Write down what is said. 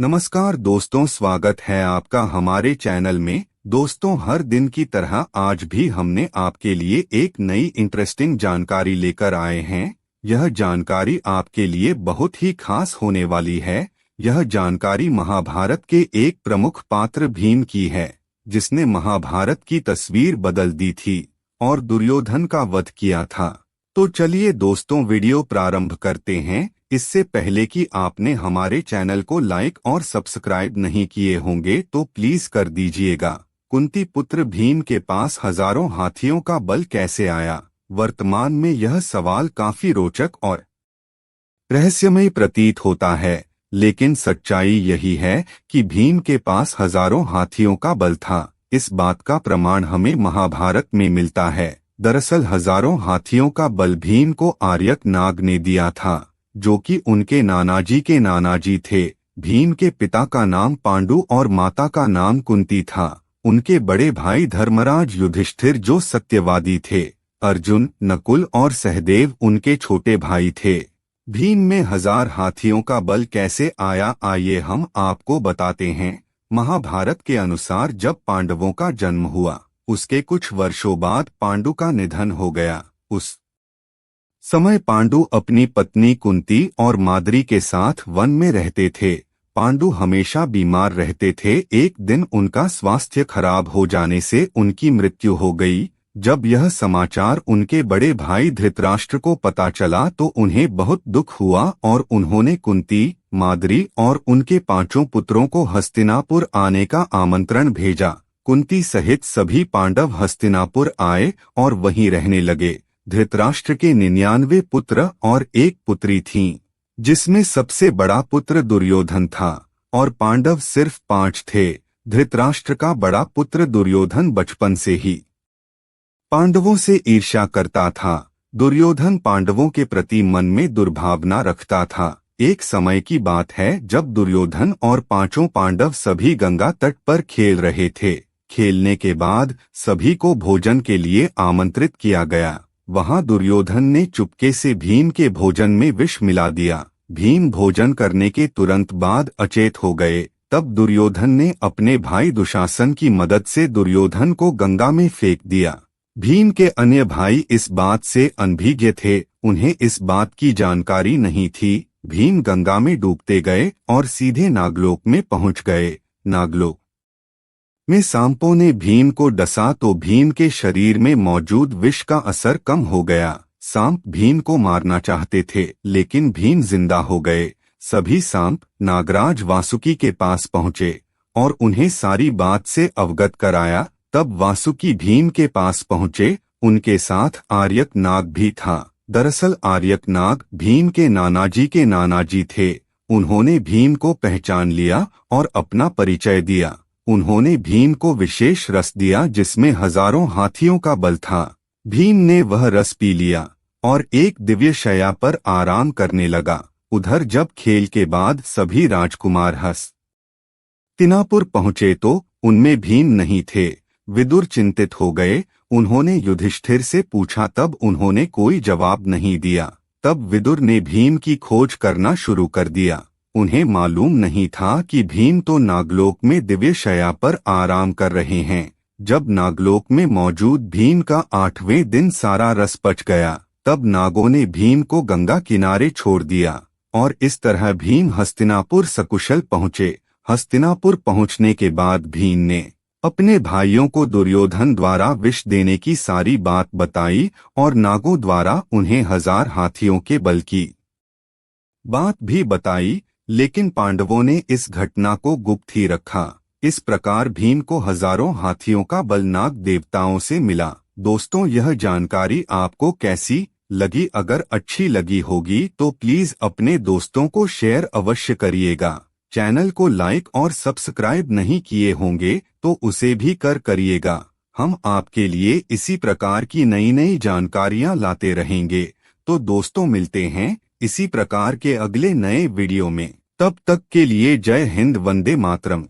नमस्कार दोस्तों, स्वागत है आपका हमारे चैनल में। दोस्तों, हर दिन की तरह आज भी हमने आपके लिए एक नई इंटरेस्टिंग जानकारी लेकर आए हैं। यह जानकारी आपके लिए बहुत ही खास होने वाली है। यह जानकारी महाभारत के एक प्रमुख पात्र भीम की है, जिसने महाभारत की तस्वीर बदल दी थी और दुर्योधन का वध किया था। तो चलिए दोस्तों, वीडियो प्रारंभ करते हैं। इससे पहले कि आपने हमारे चैनल को लाइक और सब्सक्राइब नहीं किए होंगे तो प्लीज कर दीजिएगा। कुंती पुत्र भीम के पास हजारों हाथियों का बल कैसे आया? वर्तमान में यह सवाल काफी रोचक और रहस्यमय प्रतीत होता है, लेकिन सच्चाई यही है कि भीम के पास हजारों हाथियों का बल था। इस बात का प्रमाण हमें महाभारत में मिलता है। दरअसल हजारों हाथियों का बल भीम को आर्यक नाग ने दिया था, जो कि उनके नानाजी के नानाजी थे। भीम के पिता का नाम पांडु और माता का नाम कुंती था। उनके बड़े भाई धर्मराज युधिष्ठिर जो सत्यवादी थे। अर्जुन, नकुल और सहदेव उनके छोटे भाई थे। भीम में 1000 हाथियों का बल कैसे आया, आइए हम आपको बताते हैं। महाभारत के अनुसार जब पांडवों का जन्म हुआ, उसके कुछ वर्षों बाद पांडु का निधन हो गया। उस समय पांडु अपनी पत्नी कुंती और माद्री के साथ वन में रहते थे। पांडु हमेशा बीमार रहते थे। एक दिन उनका स्वास्थ्य खराब हो जाने से उनकी मृत्यु हो गई। जब यह समाचार उनके बड़े भाई धृतराष्ट्र को पता चला तो उन्हें बहुत दुख हुआ और उन्होंने कुंती, माद्री और उनके 5 पुत्रों को हस्तिनापुर आने का आमंत्रण भेजा। कुंती सहित सभी पांडव हस्तिनापुर आए और वहीं रहने लगे। धृतराष्ट्र के 99 पुत्र और एक पुत्री थीं, जिसमें सबसे बड़ा पुत्र दुर्योधन था और पांडव सिर्फ 5 थे। धृतराष्ट्र का बड़ा पुत्र दुर्योधन बचपन से ही पांडवों से ईर्ष्या करता था। दुर्योधन पांडवों के प्रति मन में दुर्भावना रखता था। एक समय की बात है जब दुर्योधन और 5 पांडव सभी गंगा तट पर खेल रहे थे। खेलने के बाद सभी को भोजन के लिए आमंत्रित किया गया। वहां दुर्योधन ने चुपके से भीम के भोजन में विष मिला दिया। भीम भोजन करने के तुरंत बाद अचेत हो गए। तब दुर्योधन ने अपने भाई दुशासन की मदद से दुर्योधन को गंगा में फेंक दिया। भीम के अन्य भाई इस बात से अनभिज्ञ थे, उन्हें इस बात की जानकारी नहीं थी। भीम गंगा में डूबते गए और सीधे नागलोक में पहुंच गए। नागलोक में सांपों ने भीम को डसा तो भीम के शरीर में मौजूद विष का असर कम हो गया। सांप भीम को मारना चाहते थे, लेकिन भीम जिंदा हो गए। सभी सांप नागराज वासुकी के पास पहुंचे और उन्हें सारी बात से अवगत कराया। तब वासुकी भीम के पास पहुंचे। उनके साथ आर्यक नाग भी था। दरअसल आर्यक नाग भीम के नानाजी थे। उन्होंने भीम को पहचान लिया और अपना परिचय दिया। उन्होंने भीम को विशेष रस दिया जिसमें हजारों हाथियों का बल था। भीम ने वह रस पी लिया और एक दिव्य शैया पर आराम करने लगा। उधर जब खेल के बाद सभी राजकुमार हस्तिनापुर पहुंचे तो उनमें भीम नहीं थे। विदुर चिंतित हो गए। उन्होंने युधिष्ठिर से पूछा, तब उन्होंने कोई जवाब नहीं दिया। तब विदुर ने भीम की खोज करना शुरू कर दिया। उन्हें मालूम नहीं था कि भीम तो नागलोक में दिव्य शैया पर आराम कर रहे हैं। जब नागलोक में मौजूद भीम का 8वें दिन सारा रस पच गया, तब नागों ने भीम को गंगा किनारे छोड़ दिया और इस तरह भीम हस्तिनापुर सकुशल पहुँचे। हस्तिनापुर पहुँचने के बाद भीम ने अपने भाइयों को दुर्योधन द्वारा विष देने की सारी बात बताई और नागों द्वारा उन्हें 1000 हाथियों के बल की बात भी बताई, लेकिन पांडवों ने इस घटना को गुप्त ही रखा। इस प्रकार भीम को हजारों हाथियों का बल नाग देवताओं से मिला। दोस्तों, यह जानकारी आपको कैसी लगी? अगर अच्छी लगी होगी तो प्लीज अपने दोस्तों को शेयर अवश्य करिएगा। चैनल को लाइक और सब्सक्राइब नहीं किए होंगे तो उसे भी करिएगा। हम आपके लिए इसी प्रकार की नई नई जानकारियां लाते रहेंगे। तो दोस्तों, मिलते हैं इसी प्रकार के अगले नए वीडियो में। तब तक के लिए जय हिंद, वंदे मातरम।